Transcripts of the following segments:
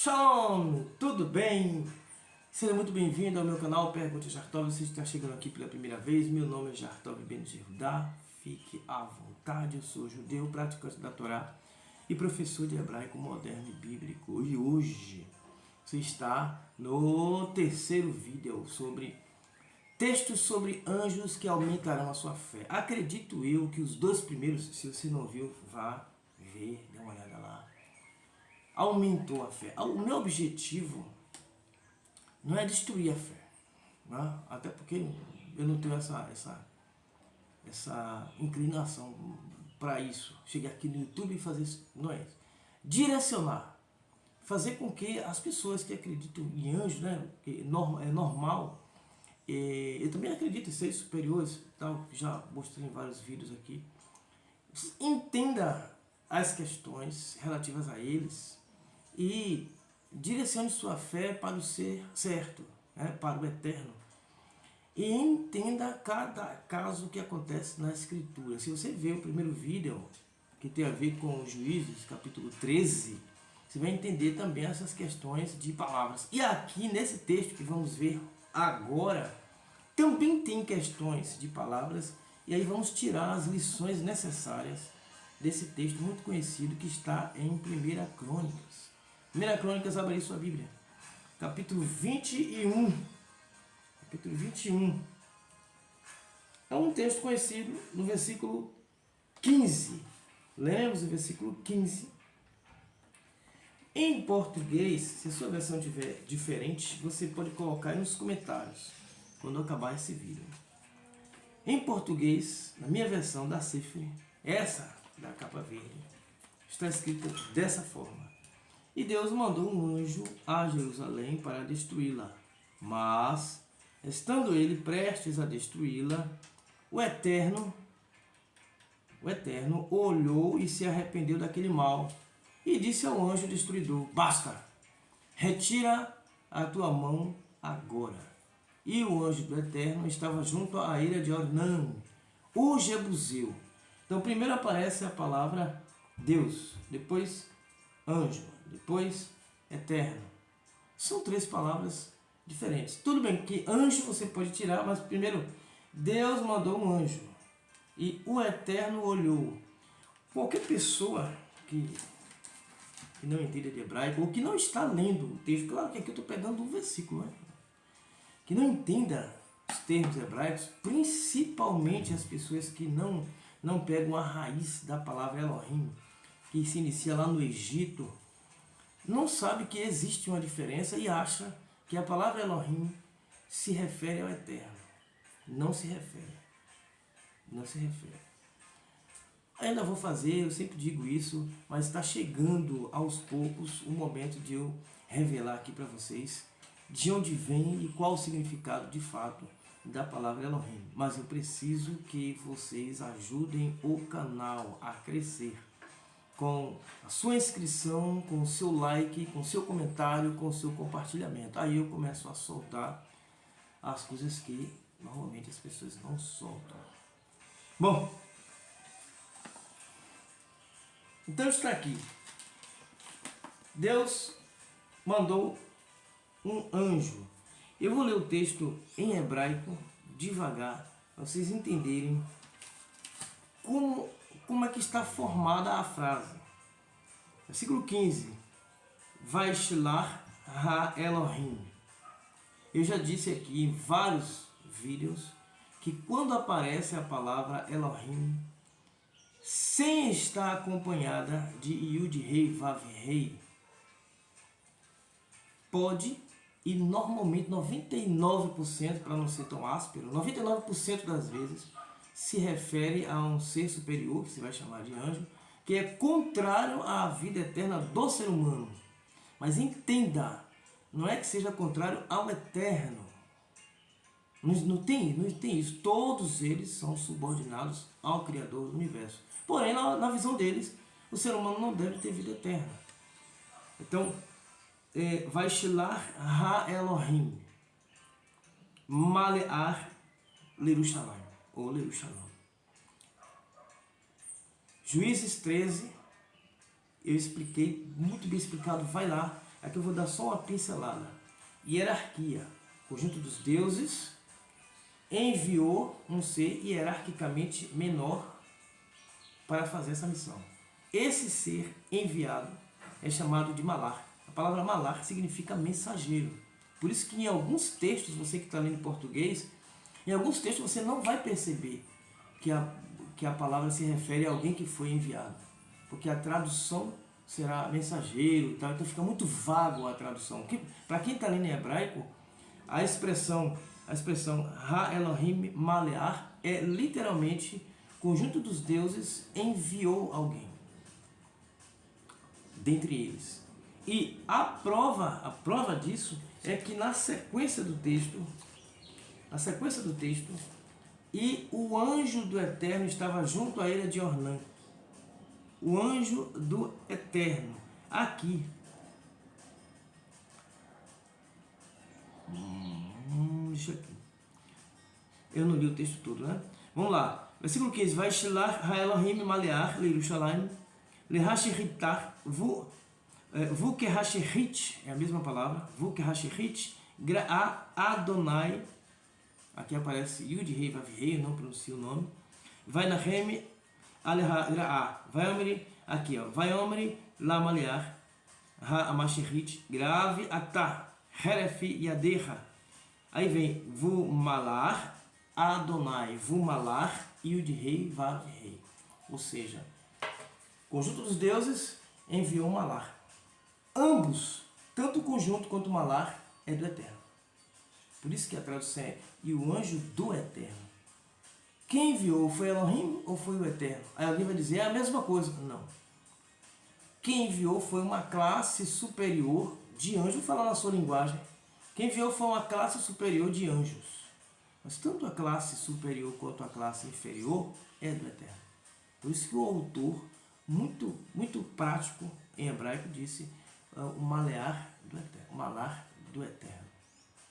Shalom, tudo bem? Seja muito bem-vindo ao meu canal Pergunte Jartov. Você está chegando aqui pela primeira vez, meu nome é Jartov Ben Yehudá. Fique à vontade, eu sou judeu, praticante da Torá e professor de hebraico moderno e bíblico. E hoje você está no terceiro vídeo sobre textos sobre anjos que aumentarão a sua fé. Acredito eu que os dois primeiros, se você não viu, vá ver, dê uma olhada lá. Aumentou a fé. O meu objetivo não é destruir a fé, né? Até porque eu não tenho essa inclinação para isso. Chegar aqui no YouTube e fazer isso, não é isso. Direcionar, fazer com que as pessoas que acreditam em anjos, né, que é normal, eu também acredito em seres superiores, tal, já mostrei em vários vídeos aqui, entenda as questões relativas a eles e direcione sua fé para o ser certo, né, para o eterno. E entenda cada caso que acontece na Escritura. Se você ver o primeiro vídeo, que tem a ver com os Juízes, capítulo 13, você vai entender também essas questões de palavras. E aqui nesse texto que vamos ver agora, também tem questões de palavras, e aí vamos tirar as lições necessárias desse texto muito conhecido que está em 1 Crônicas. 1 Crônicas, abre aí sua Bíblia. Capítulo 21. Capítulo 21. É um texto conhecido no versículo 15. Lemos o versículo 15. Em português, se a sua versão tiver diferente, você pode colocar aí nos comentários, quando acabar esse vídeo. Em português, na minha versão da Sefer, essa da capa verde, está escrita dessa forma. E Deus mandou um anjo a Jerusalém para destruí-la. Mas, estando ele prestes a destruí-la, o Eterno olhou e se arrependeu daquele mal. E disse ao anjo destruidor: basta, retira a tua mão agora. E o anjo do Eterno estava junto à ilha de Ornã, o Jebuseu. Então primeiro aparece a palavra Deus, depois anjo, depois eterno. São três palavras diferentes. Tudo bem que anjo você pode tirar, mas primeiro Deus mandou um anjo e o Eterno olhou. Qualquer pessoa que não entenda de hebraico ou que não está lendo o texto, claro que aqui eu estou pegando um versículo, né? Que não entenda os termos hebraicos, principalmente as pessoas que não pegam a raiz da palavra Elohim, que se inicia lá no Egito, não sabe que existe uma diferença e acha que a palavra Elohim se refere ao Eterno. Não se refere. Não se refere. Ainda vou fazer, eu sempre digo isso, mas está chegando aos poucos o momento de eu revelar aqui para vocês de onde vem e qual o significado de fato da palavra Elohim. Mas eu preciso que vocês ajudem o canal a crescer com a sua inscrição, com o seu like, com o seu comentário, com o seu compartilhamento. Aí eu começo a soltar as coisas que normalmente as pessoas não soltam. Bom, então está aqui. Deus mandou um anjo. Eu vou ler o texto em hebraico devagar, para vocês entenderem como é que está formada a frase. Versículo 15. Vaishlar ha-Elohim. Eu já disse aqui em vários vídeos que quando aparece a palavra Elohim, sem estar acompanhada de Yud Rei Vav Rei, pode, e normalmente 99%, para não ser tão áspero, 99% das vezes se refere a um ser superior, que se vai chamar de anjo, que é contrário à vida eterna do ser humano. Mas entenda, não é que seja contrário ao eterno. Não tem isso. Todos eles são subordinados ao Criador do Universo. Porém, na visão deles, o ser humano não deve ter vida eterna. Então, Vaishlar ha-Elohim, Malear Lerushalayim, ou Lerushalayim. Juízes 13, eu expliquei, muito bem explicado, vai lá. Aqui eu vou dar só uma pincelada. Hierarquia. Conjunto dos deuses enviou um ser hierarquicamente menor para fazer essa missão. Esse ser enviado é chamado de Malar. A palavra Malar significa mensageiro. Por isso que em alguns textos, você que está lendo em português, em alguns textos você não vai perceber que a palavra se refere a alguém que foi enviado. Porque a tradução será mensageiro, tá? Então fica muito vago a tradução. Para quem está lendo em hebraico, a expressão Ha Elohim Malear é literalmente conjunto dos deuses enviou alguém dentre eles. E a prova disso é que na sequência do texto, e o anjo do Eterno estava junto à ilha de Ornã. O anjo do Eterno. Aqui. Deixa aqui. Eu não li o texto todo, né? Vamos lá. Versículo 15. Vai shilar ha-Elohim malear leirushalayim lehashiritar vu kehashirit, é a mesma palavra, vu kehashirit gra'a Adonai. Aqui aparece Yud Rei Vav Rei, eu não pronuncio o nome. Vai na Reme Aleha. Vai omri, aqui ó. Vai omri la malear ha amashirit grave atah herefi yadeha. Aí vem vu malar Adonai, vu malar Yud Rei Vav Rei. Ou seja, conjunto dos deuses enviou malar. Ambos, tanto o conjunto quanto o malar, é do Eterno. Por isso que a tradução é e o anjo do Eterno. Quem enviou foi Elohim ou foi o Eterno? Aí alguém vai dizer, é a mesma coisa. Não. Quem enviou foi uma classe superior de anjos. Vou falar na sua linguagem. Quem enviou foi uma classe superior de anjos. Mas tanto a classe superior quanto a classe inferior é do Eterno. Por isso que o autor, muito prático em hebraico, disse o malear do Eterno. O malar do Eterno.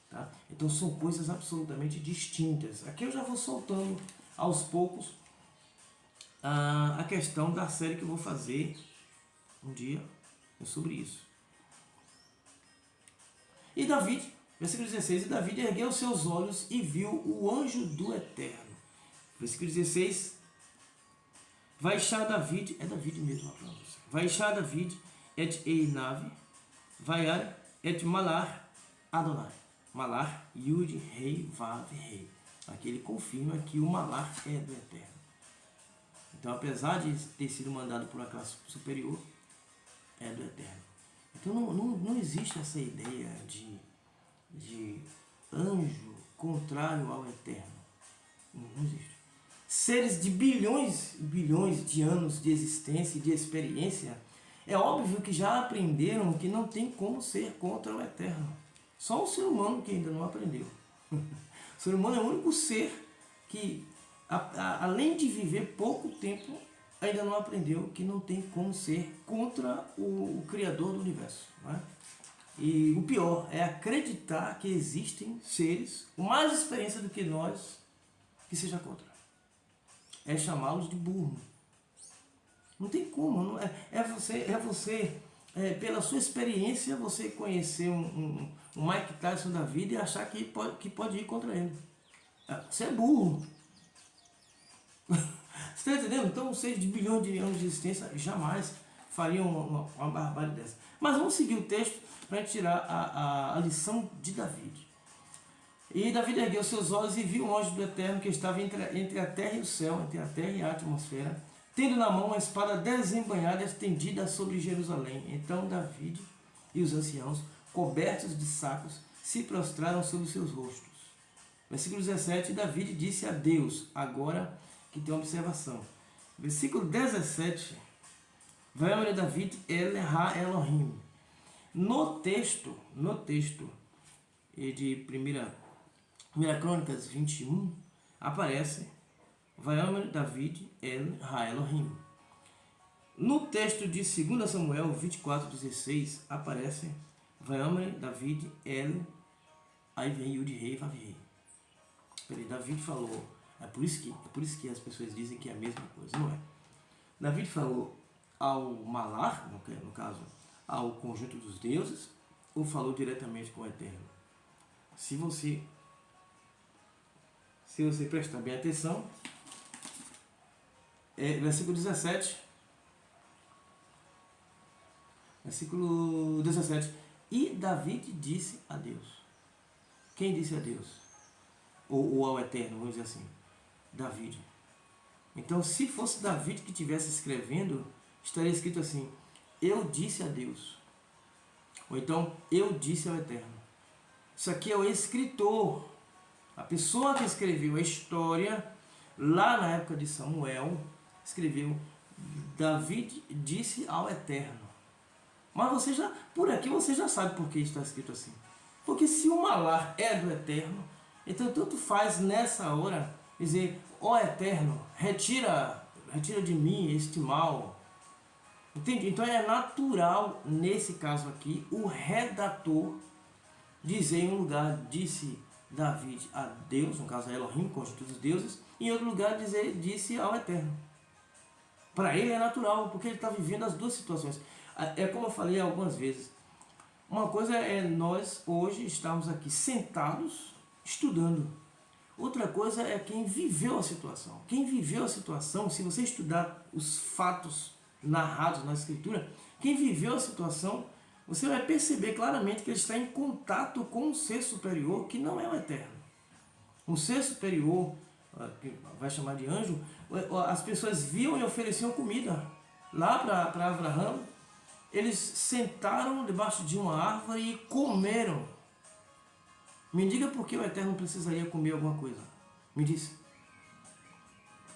Tá? Então são coisas absolutamente distintas. Aqui eu já vou soltando aos poucos a questão da série que eu vou fazer um dia sobre isso. E David, versículo 16, e David ergueu seus olhos e viu o anjo do Eterno. Versículo 16, Vaishá David, é David mesmo a pronúncia. Vaishá David et Einav, Vaiar et Malar Adonai. Malar Yud Rei Vav Rei. Aqui ele confirma que o Malar é do Eterno. Então, apesar de ter sido mandado por uma classe superior, é do Eterno. Então não existe essa ideia de anjo contrário ao Eterno. Não existe. Seres de bilhões e bilhões de anos de existência e de experiência, é óbvio que já aprenderam que não tem como ser contra o Eterno. Só o ser humano que ainda não aprendeu. O ser humano é o único ser que, além de viver pouco tempo, ainda não aprendeu que não tem como ser contra o Criador do Universo. Não é? E o pior é acreditar que existem seres com mais experiência do que nós que seja contra. É chamá-los de burro. Não tem como. Não pela sua experiência, você conhecer um Mike Tyson da vida e achar que pode ir contra ele. Você é burro. Você está entendendo? Então, seres de bilhões de anos de existência jamais fariam uma barbárie dessa. Mas vamos seguir o texto para a gente tirar a lição de David. E David ergueu seus olhos e viu o anjo do Eterno que estava entre a terra e o céu, entre a terra e a atmosfera, tendo na mão uma espada desembanhada estendida sobre Jerusalém. Então David e os anciãos, cobertos de sacos, se prostraram sobre seus rostos. Versículo 17, David disse a Deus, agora que tem uma observação. Versículo 17, vai David ha Elohim. No texto de 1 Crônicas 21, aparece Vaiomer David ha Elohim. No texto de 2 Samuel 24:16 aparece Vaiomer David aí vem Yud Rei Vav Rei. David falou, é por isso que as pessoas dizem que é a mesma coisa, não é? David falou ao Malar, no caso, ao conjunto dos deuses, ou falou diretamente com o Eterno? Se você prestar bem atenção, versículo 17. Versículo 17. E David disse a Deus. Quem disse a Deus? Ou ao Eterno, vamos dizer assim. David. Então, se fosse David que estivesse escrevendo, estaria escrito assim: eu disse a Deus. Ou então, eu disse ao Eterno. Isso aqui é o escritor. A pessoa que escreveu a história, lá na época de Samuel, escreveu: David disse ao Eterno. Mas você já, por aqui você já sabe por que está escrito assim. Porque se o malar é do Eterno, então tanto faz nessa hora dizer: ó Eterno, retira de mim este mal. Entende? Então é natural, nesse caso aqui, o redator dizer em um lugar, disse David a Deus, no caso a Elohim, conjunto dos deuses, e em outro lugar disse ao Eterno. Para ele é natural, porque ele está vivendo as duas situações. É como eu falei algumas vezes, uma coisa é nós hoje estarmos aqui sentados estudando. Outra coisa é quem viveu a situação. Quem viveu a situação, se você estudar os fatos narrados na Escritura, quem viveu a situação, você vai perceber claramente que ele está em contato com um ser superior que não é o Eterno. Um ser superior, que vai chamar de anjo, as pessoas viam e ofereciam comida. Lá para Abraão, eles sentaram debaixo de uma árvore e comeram. Me diga por que o Eterno precisaria comer alguma coisa. Me diz.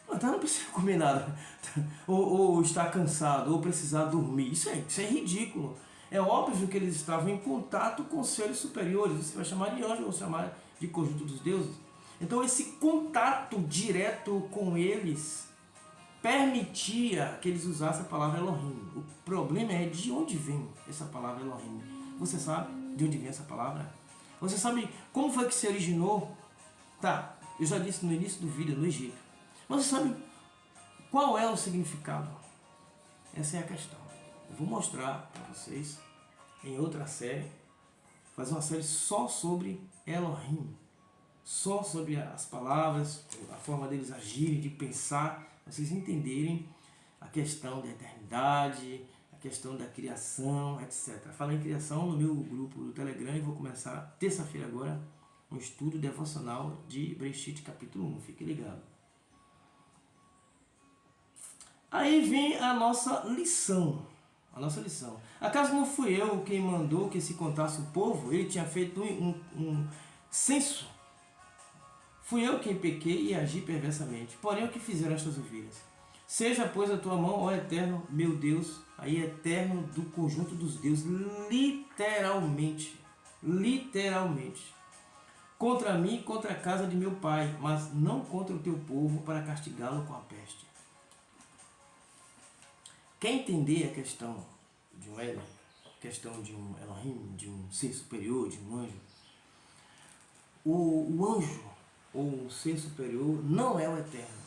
O Eterno não precisa comer nada. ou estar cansado, ou precisar dormir. Isso é ridículo. É óbvio que eles estavam em contato com seres superiores. Você vai chamar de anjo ou chamar de conjunto dos deuses. Então esse contato direto com eles permitia que eles usassem a palavra Elohim. O problema é de onde vem essa palavra Elohim. Você sabe de onde vem essa palavra? Você sabe como foi que se originou? Tá, eu já disse no início do vídeo, no Egito. Mas você sabe qual é o significado? Essa é a questão. Eu vou mostrar para vocês em outra série, fazer uma série só sobre Elohim. Só sobre as palavras, a forma deles agirem, de pensar, vocês entenderem a questão da eternidade, a questão da criação, etc. Falei em criação no meu grupo do Telegram e vou começar terça-feira agora um estudo devocional de Bereshit capítulo 1, fique ligado. Aí vem a nossa lição. Acaso não fui eu quem mandou que se contasse o povo? Ele tinha feito um censo. Fui eu quem pequei e agi perversamente. Porém, o que fizeram estas ovelhas? Seja, pois, a tua mão, ó Eterno, meu Deus, aí Eterno do conjunto dos deuses, literalmente, contra mim e contra a casa de meu pai, mas não contra o teu povo, para castigá-lo com a peste. Quer entender a questão de um Elohim, questão de um Elohim, de um ser superior, de um anjo? O anjo, ou um ser superior, não é o Eterno.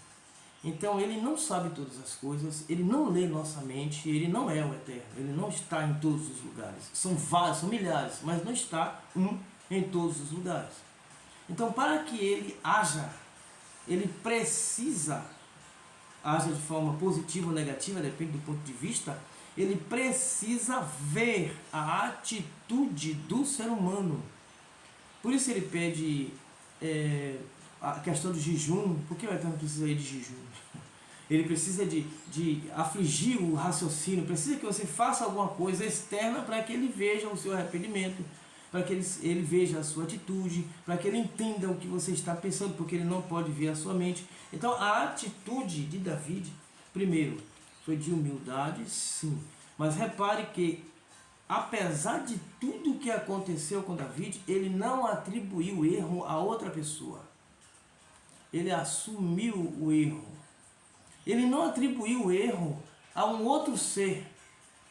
Então ele não sabe todas as coisas, ele não lê nossa mente, ele não é o Eterno, ele não está em todos os lugares. São vários, são milhares, mas não está em todos os lugares. Então para que ele haja, ele precisa, haja de forma positiva ou negativa, depende do ponto de vista, ele precisa ver a atitude do ser humano. Por isso ele pede a questão do jejum. Por que o Eterno precisa de jejum? Ele precisa de afligir o raciocínio, precisa que você faça alguma coisa externa para que ele veja o seu arrependimento, para que ele veja a sua atitude, para que ele entenda o que você está pensando, porque ele não pode ver a sua mente. Então a atitude de David, primeiro, foi de humildade, sim. Mas repare que, apesar de tudo o que aconteceu com David, ele não atribuiu o erro a outra pessoa. Ele assumiu o erro. Ele não atribuiu o erro a um outro ser.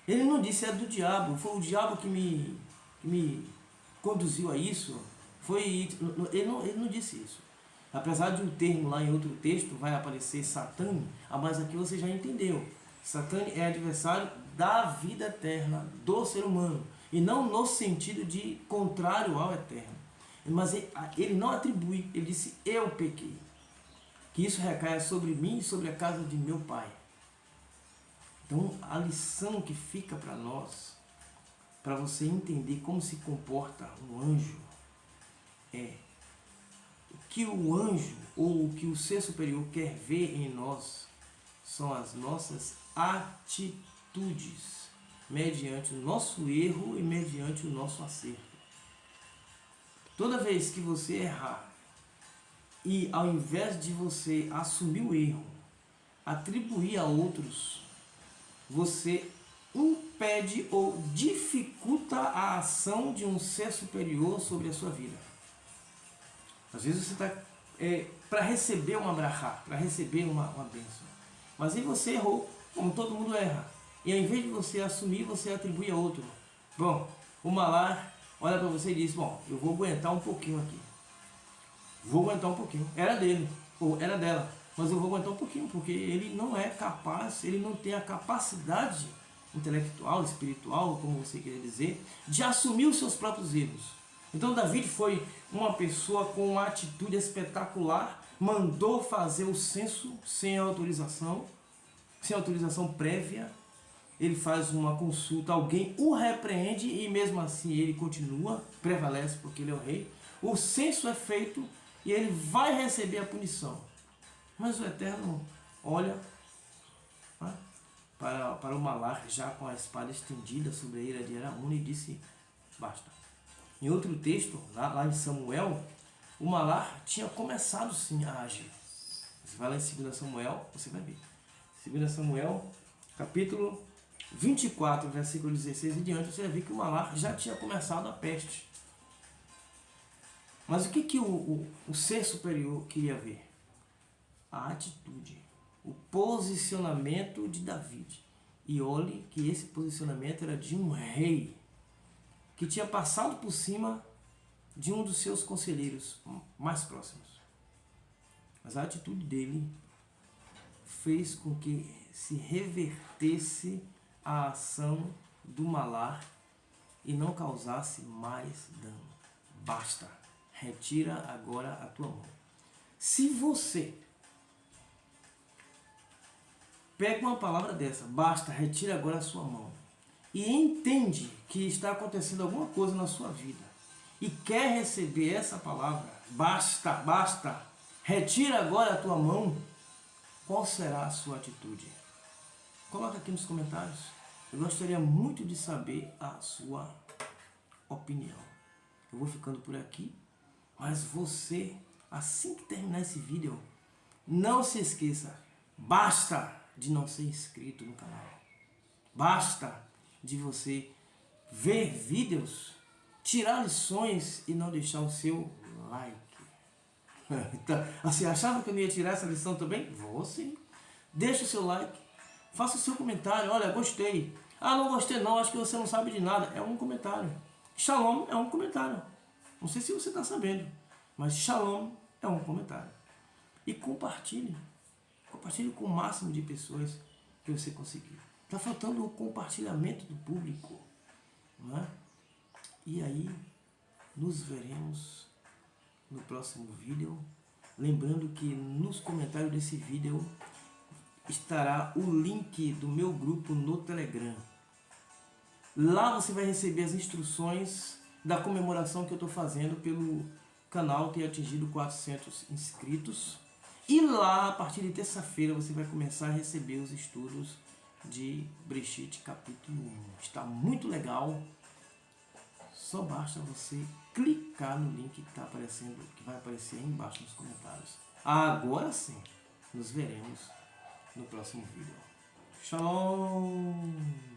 Ele não disse: é do diabo, foi o diabo que me conduziu a isso. Ele não disse isso. Apesar de um termo lá em outro texto vai aparecer Satã, mas aqui você já entendeu. Satã é adversário da vida eterna do ser humano. E não no sentido de contrário ao Eterno. Mas ele não atribui, ele disse, eu pequei. Que isso recaia sobre mim e sobre a casa de meu pai. Então, a lição que fica para nós, para você entender como se comporta um anjo, é o que o anjo ou o que o ser superior quer ver em nós são as nossas atitudes, mediante o nosso erro e mediante o nosso acerto. Toda vez que você errar e ao invés de você assumir o erro, atribuir a outros, você impede ou dificulta a ação de um ser superior sobre a sua vida. Às vezes você está para receber uma brachá, para receber uma bênção. Mas aí você errou, como todo mundo erra. E ao invés de você assumir, você atribui a outro. Bom, o malar olha para você e diz, bom, eu vou aguentar um pouquinho aqui. Vou aguentar um pouquinho. Era dele, ou era dela. Mas eu vou aguentar um pouquinho, porque ele não é capaz, ele não tem a capacidade intelectual, espiritual, como você queria dizer, de assumir os seus próprios erros. Então David foi uma pessoa com uma atitude espetacular, mandou fazer o censo sem autorização prévia. Ele faz uma consulta, alguém o repreende e mesmo assim ele continua, prevalece porque ele é o rei. O censo é feito e ele vai receber a punição. Mas o Eterno olha para o malar já com a espada estendida sobre a ira de Araúna e disse, basta. Em outro texto, lá em Samuel, o malar tinha começado sim a agir. Você vai lá em 2 Samuel, você vai ver. 2 Samuel, capítulo 24, versículo 16 e diante, você vai ver que o malar já tinha começado a peste. Mas o que o ser superior queria ver? A atitude, o posicionamento de David. E olhe que esse posicionamento era de um rei que tinha passado por cima de um dos seus conselheiros mais próximos. Mas a atitude dele fez com que se revertesse a ação do malar e não causasse mais dano. Basta, retira agora a tua mão. Se você pega uma palavra dessa, basta, retira agora a sua mão, e entende que está acontecendo alguma coisa na sua vida e quer receber essa palavra, basta, retira agora a tua mão, qual será a sua atitude? Coloca aqui nos comentários. Eu gostaria muito de saber a sua opinião. Eu vou ficando por aqui, mas você, assim que terminar esse vídeo, não se esqueça, basta de não ser inscrito no canal. Basta de você ver vídeos, tirar lições e não deixar o seu like. Então, assim, achava que eu não ia tirar essa lição também? Vou sim. Deixa o seu like, faça o seu comentário, olha, gostei. Ah, não gostei não, acho que você não sabe de nada. É um comentário. Shalom é um comentário. Não sei se você está sabendo, mas Shalom é um comentário. E compartilhe. Compartilhe com o máximo de pessoas que você conseguir. Está faltando o compartilhamento do público. Não é? E aí, nos veremos no próximo vídeo. Lembrando que nos comentários desse vídeo estará o link do meu grupo no Telegram. Lá você vai receber as instruções da comemoração que eu estou fazendo pelo canal ter atingido 400 inscritos. E lá, a partir de terça-feira, você vai começar a receber os estudos de Breshit capítulo 1. Está muito legal. Só basta você clicar no link que está aparecendo, que vai aparecer aí embaixo nos comentários. Agora sim, nos veremos no próximo vídeo. Shalom!